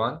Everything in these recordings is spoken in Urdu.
1।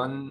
1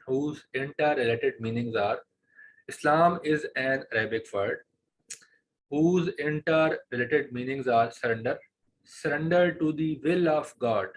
whose interrelated meanings are Islam is an Arabic word whose interrelated meanings are surrender to the will of God।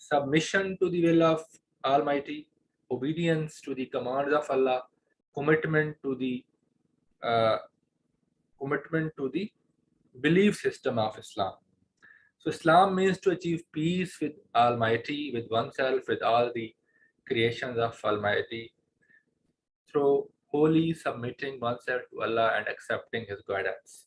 submission to the will of Almighty, obedience to the commands of Allah, commitment to the uh, commitment to the belief system of Islam. So Islam means to achieve peace with Almighty, with oneself, with all the creations of Almighty, through wholly submitting oneself to Allah and accepting His guidance.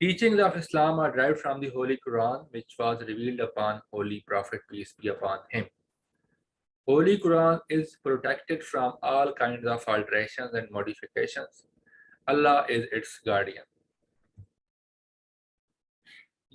Teachings of Islam are derived from the Holy Quran, which was revealed upon Holy Prophet, peace be upon him. Holy Quran is protected from all kinds of alterations and modifications. Allah is its guardian.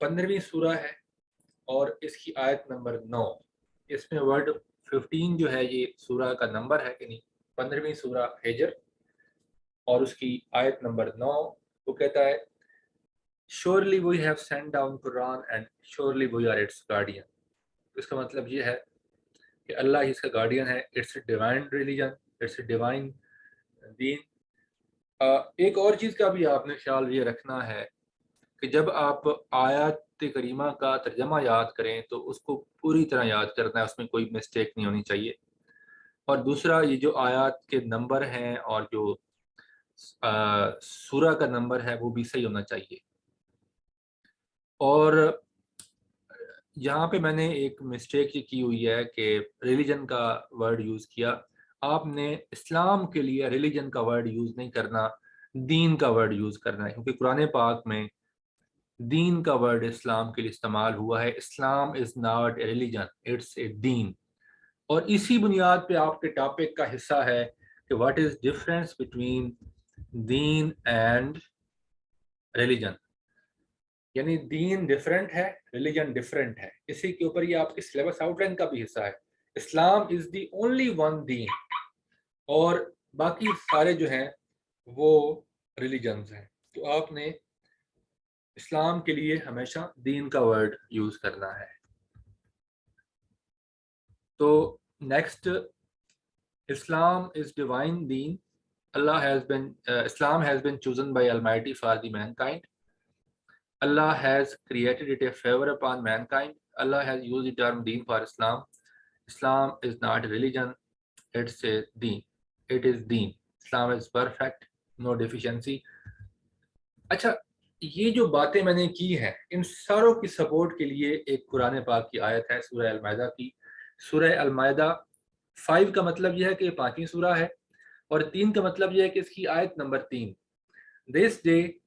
15ویں سورہ ہے اور اس کی آیت نمبر 9. اس میں ورڈ 15 جو ہے یہ سورہ کا نمبر ہے کہ نہیں. 15ویں سورہ ہجر اور اس کی آیت نمبر 9 وہ کہتا ہے Surely we have sent down Quran and surely we are its guardian. اس کا مطلب یہ ہے کہ اللہ ہی اس کا گارڈین ہے. It's a divine religion, it's a divine دین. ایک اور چیز کا بھی آپ نے خیال یہ رکھنا ہے کہ جب آپ آیات کریمہ کا ترجمہ یاد کریں تو اس کو پوری طرح یاد کرنا ہے, اس میں کوئی مسٹیک نہیں ہونی چاہیے. اور دوسرا یہ جو آیات کے نمبر ہیں اور جو سورہ کا نمبر ہے وہ بھی صحیح ہونا چاہیے. اور یہاں پہ میں نے ایک مسٹیک یہ کی ہوئی ہے کہ ریلیجن کا ورڈ یوز کیا. آپ نے اسلام کے لیے ریلیجن کا ورڈ یوز نہیں کرنا, دین کا ورڈ یوز کرنا ہے, کیونکہ قرآن پاک میں دین کا ورڈ اسلام کے لیے استعمال ہوا ہے. Islam is not a religion, it's a دین. اور اسی بنیاد پہ آپ کے ٹاپک کا حصہ ہے کہ واٹ از ڈفرینس بٹوین دین اینڈ ریلیجن. یعنی دین ڈفرینٹ ہے, ریلیجن ڈفرینٹ ہے. اسی کے اوپر یہ آپ کے سلیبس آؤٹ لائن کا بھی حصہ ہے. Islam is the only one then اور باقی سارے جو ہیں وہ ریلیجنز ہیں. تو آپ نے اسلام کے لیے ہمیشہ دین کا ورڈ یوز کرنا ہے. تو نیکسٹ, اسلام از ڈیوائن دین. Allah has been Islam has been chosen by Almighty for the mankind. Allah has created it a favor upon mankind. Allah has used the term deen for Islam. Islam is not a religion, it's a deen. It is deen. Islam is perfect, no deficiency. اچھا, یہ جو باتیں میں نے کی ہیں ان ساروں کی سپورٹ کے لیے ایک قرآن پاک کی آیت ہے سورہ المائدہ کی. سورہ المائدہ 5 کا مطلب یہ ہے کہ یہ 5ویں سورہ ہے اور 3 کا مطلب یہ ہے کہ اس کی آیت number 3. This day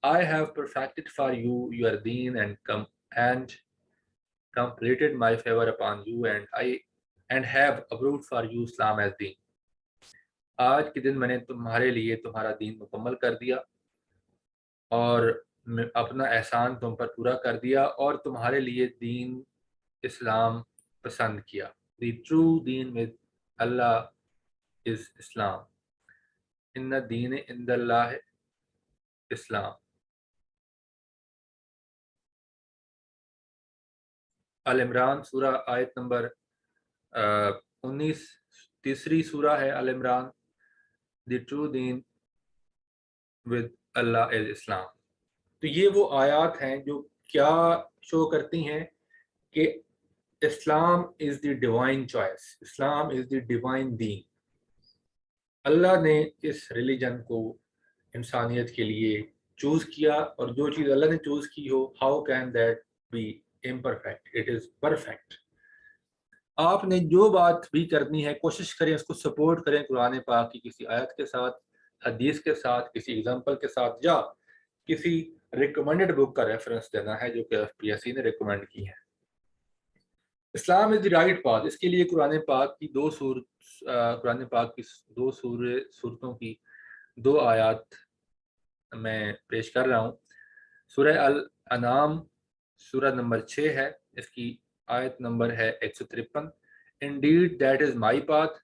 I have perfected for you your deen and completed my favor upon you and have approved for you Islam as deen. آج کے دن میں نے تمہارے لیے تمہارا دین مکمل کر دیا اور اپنا احسان تم پر پورا کر دیا اور تمہارے لیے دین اسلام پسند کیا. The true deen with Allah is Islam. ان الدین عند اللہ اسلام. آل عمران سورہ آیت نمبر 19, تیسری سورہ ہے آل عمران. دی ٹرو دین ود اللہ از اسلام. تو یہ وہ آیات ہیں جو کیا شو کرتی ہیں کہ Islam is the divine choice, Islam is the divine دین. اللہ نے اس ریلیجن کو انسانیت کے لیے چوز کیا اور جو چیز اللہ نے چوز کی ہو, how can that be imperfect, it is perfect. آپ نے جو بات بھی کرنی ہے کوشش کریں اس کو سپورٹ کریں قرآن پاک کی کسی آیت کے ساتھ, حدیث کے ساتھ, کسی ایگزامپل کے ساتھ, یا کسی ریکمینڈڈ بک کا ریفرنس دینا ہے جو کہ FPSC نے ریکمینڈ کی ہے. Islam is the right path. اس کے لیے قرآن پاک کی دو صورتوں کی 2 آیات میں پیش کر رہا ہوں. سورہ الانعام سورہ نمبر 6 ہے, اس کی آیت نمبر ہے 153. Indeed that is my path,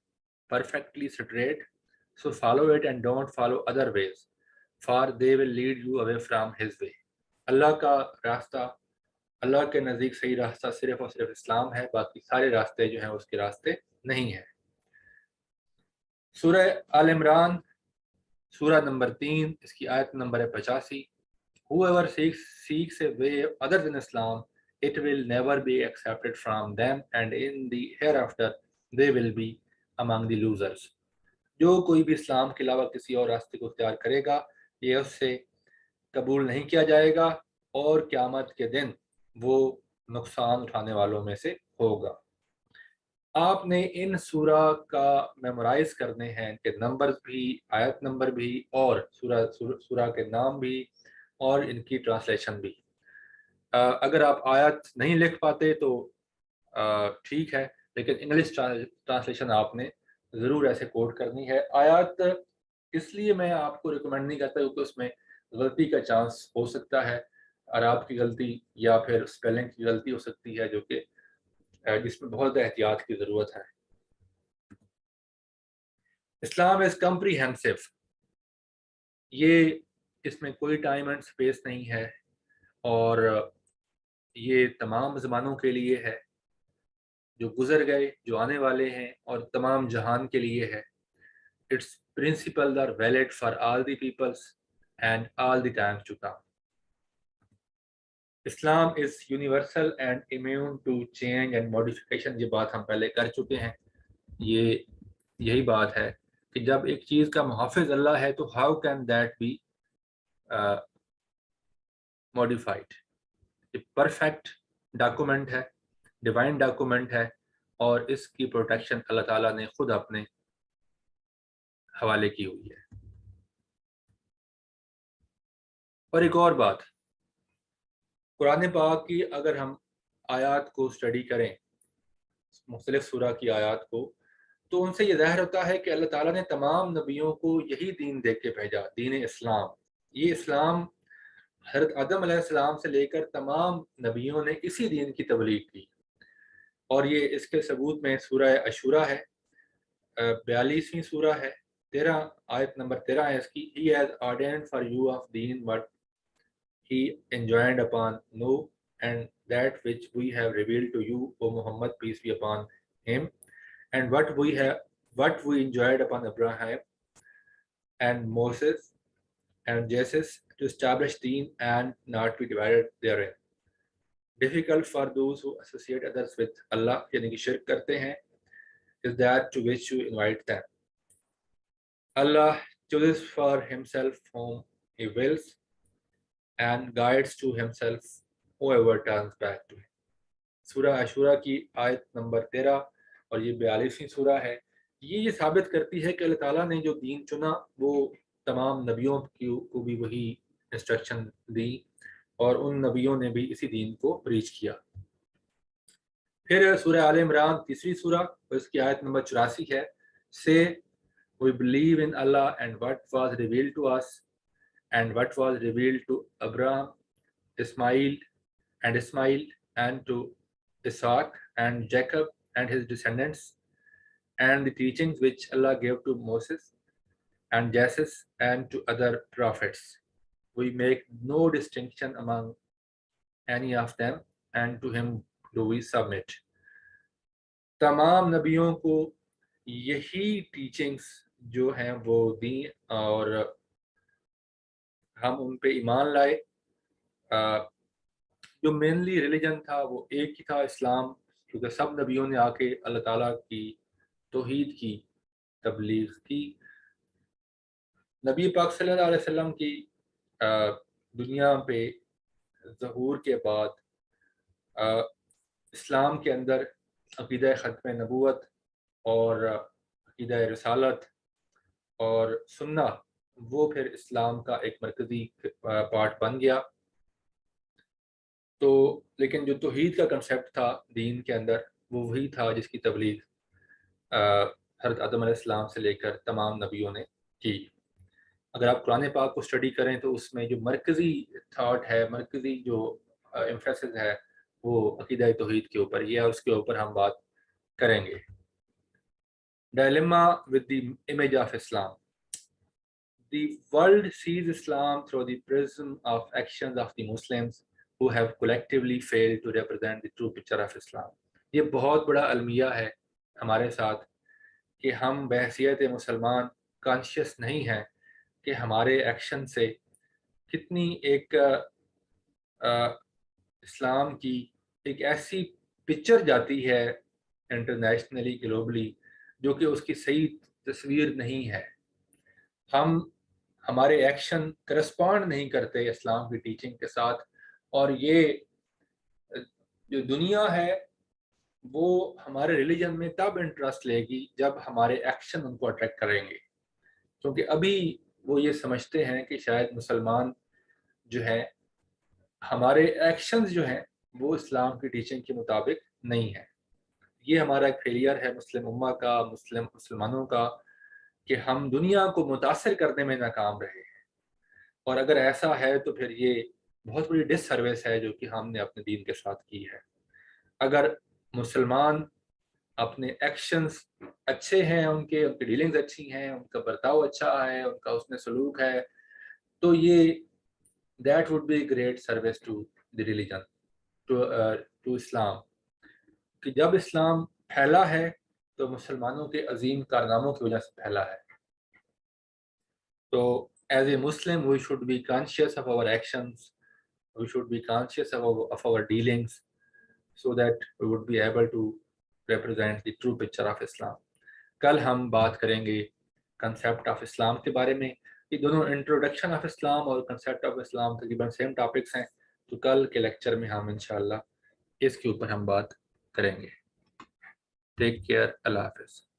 perfectly straight, so follow it and don't follow other ways, for they will lead you away from his way. اللہ کا راستہ, اللہ کے نزدیک صحیح راستہ صرف اور صرف اسلام ہے, باقی سارے راستے جو ہیں اس کے راستے نہیں ہیں. سورہ آل عمران سورہ نمبر 3, اس کی آیت نمبر ہے 85. Whoever seeks a way other than Islam, it will never be accepted from them, and in the hereafter they will be among the losers. جو کوئی بھی اسلام کے علاوہ کسی اور راستے کو اختیار کرے گا یہ اس سے قبول نہیں کیا جائے گا اور قیامت کے دن وہ نقصان اٹھانے والوں میں سے ہوگا. آپ نے ان سورہ کا میمورائز کرنے ہیں کہ نمبرز بھی, آیت نمبر بھی, اور سورہ کے نام بھی اور ان کی ٹرانسلیشن بھی. اگر آپ آیت نہیں لکھ پاتے تو ٹھیک ہے, لیکن انگلش ٹرانسلیشن آپ نے ضرور ایسے کوٹ کرنی ہے. آیات اس لیے میں آپ کو ریکمینڈ نہیں کرتا کیونکہ اس میں غلطی کا چانس ہو سکتا ہے. اعراب کی غلطی یا پھر اسپیلنگ کی غلطی ہو سکتی ہے، جو کہ جس میں بہت احتیاط کی ضرورت ہے۔ اسلام از کمپریہنسو، یہ اس میں کوئی ٹائم اینڈ اسپیس نہیں ہے، اور یہ تمام زمانوں کے لیے ہے، جو گزر گئے، جو آنے والے ہیں، اور تمام جہان کے لیے ہے۔ Its principles are valid for all the peoples and all the times to come. Islam is universal and immune to change and modification۔ یہ بات ہم پہلے کر چکے ہیں، یہی بات ہے کہ جب ایک چیز کا محافظ اللہ ہے تو how can that be modified؟ یہ پرفیکٹ ڈاکومنٹ ہے، ڈیوائن ڈاکومنٹ ہے، اور اس کی پروٹیکشن اللہ تعالیٰ نے خود اپنے حوالے کی ہوئی ہے۔ اور ایک اور بات، قرآن پاک کی اگر ہم آیات کو اسٹڈی کریں، مختلف سورہ کی آیات کو، تو ان سے یہ ظاہر ہوتا ہے کہ اللہ تعالیٰ نے تمام نبیوں کو یہی دین دے کے بھیجا، دین اسلام۔ یہ اسلام حضرت آدم علیہ السلام سے لے کر تمام نبیوں نے اسی دین کی تبلیغ کی، اور یہ اس کے ثبوت میں سورہ عاشورہ ہے، 42ویں سورہ ہے، 13 نمبر 13 ہے اس کی۔ He has ordained for you of deen what he enjoined upon Noah and that which we have revealed to you, O Muhammad, peace be upon him, and what we enjoined upon Abraham and Moses and Jesus, to establish deen and not be divided therein. Difficult for those who associate others with Allah، یعنی کہ شرک کرتے ہیں، is that to which you invite them. Allah chooses for himself whom he wills and guides to himself whoever turns back to him۔ سورہ عاشورہ کی آیت نمبر 13 اور یہ 42ویں سورہ ہے۔ یہ ثابت کرتی ہے کہ اللہ تعالیٰ نے جو دین چنا وہ تمام نبیوں کو بھی وہی انسٹرکشن دی، اور ان نبیوں نے بھی اسی دین کو پریچ کیا۔ پھر سورہ آل عمران 3 سورہ اور اس کی آیت نمبر 84 ہے۔ Say we believe in Allah and what was revealed to us and what was revealed to Abraham, Ismail and to Isaac and Jacob and his descendants, and the teachings which Allah gave to Moses and Jesus and to other prophets. We make no distinction among any of them, and to him do we submit۔ تمام نبیوں کو یہی ٹیچنگز جو ہیں وہ دیں، اور ہم ان پہ ایمان لائے۔ جو مینلی ریلیجن تھا وہ ایک ہی تھا، اسلام، کیونکہ سب نبیوں نے آ کے اللہ تعالیٰ کی توحید کی تبلیغ کی۔ نبی پاک صلی اللہ علیہ وسلم کی دنیا پہ ظہور کے بعد اسلام کے اندر عقیدہ ختم نبوت اور عقیدہ رسالت اور سنہ وہ پھر اسلام کا ایک مرکزی پارٹ بن گیا۔ تو لیکن جو توحید کا کنسیپٹ تھا دین کے اندر وہ وہی تھا جس کی تبلیغ حضرت آدم علیہ السلام سے لے کر تمام نبیوں نے کی۔ اگر آپ قرآن پاک کو اسٹڈی کریں تو اس میں جو مرکزی تھاٹ ہے، مرکزی جو ایمفیسس ہے، وہ عقیدہ توحید کے اوپر یہ ہے، اس کے اوپر ہم بات کریں گے۔ Dilemma with the image of Islam. The world sees Islam through the prism of actions of the Muslims who have collectively failed to represent the true picture of Islam۔ یہ بہت بڑا المیہ ہے ہمارے ساتھ کہ ہم بحیثیت مسلمان کانشیس نہیں ہیں کہ ہمارے ایکشن سے کتنی ایک اسلام کی ایک ایسی پکچر جاتی ہے انٹرنیشنلی، گلوبلی، جو کہ اس کی صحیح تصویر نہیں ہے۔ ہمارے ایکشن کرسپونڈ نہیں کرتے اسلام کی ٹیچنگ کے ساتھ، اور یہ جو دنیا ہے وہ ہمارے ریلیجن میں تب انٹرسٹ لے گی جب ہمارے ایکشن ان کو اٹریکٹ کریں گے، کیونکہ ابھی وہ یہ سمجھتے ہیں کہ شاید مسلمان جو ہیں ہمارے ایکشنز جو ہیں وہ اسلام کی ٹیچنگ کے مطابق نہیں ہیں۔ یہ ہمارا ایک فیلئر ہے مسلم امہ کا، مسلمانوں کا، کہ ہم دنیا کو متاثر کرنے میں ناکام رہے ہیں، اور اگر ایسا ہے تو پھر یہ بہت بڑی ڈس سروس ہے جو کہ ہم نے اپنے دین کے ساتھ کی ہے۔ اگر مسلمان اپنے ایکشنز اچھے ہیں، ان کی ڈیلنگز اچھی ہیں، ان کا برتاؤ اچھا ہے، ان کا حسن سلوک ہے، تو یہ that would be great service to the religion, to Islam, کہ جب اسلام پھیلا ہے تو مسلمانوں کے عظیم کارناموں کی وجہ سے پھیلا ہے۔ تو as a Muslim we should be conscious of our actions, we should be conscious of our dealings so that we would be able to represent the true picture of Islam۔ کل ہم بات کریں گے کنسیپٹ آف اسلام کے بارے میں۔ یہ دونوں انٹروڈکشن آف اسلام اور کنسیپٹ آف اسلام تقریباً سیم ٹاپکس ہیں، تو کل کے لیکچر میں ہم انشاءاللہ اس کے اوپر ہم بات کریں گے۔ ٹیک کیئر، اللہ حافظ۔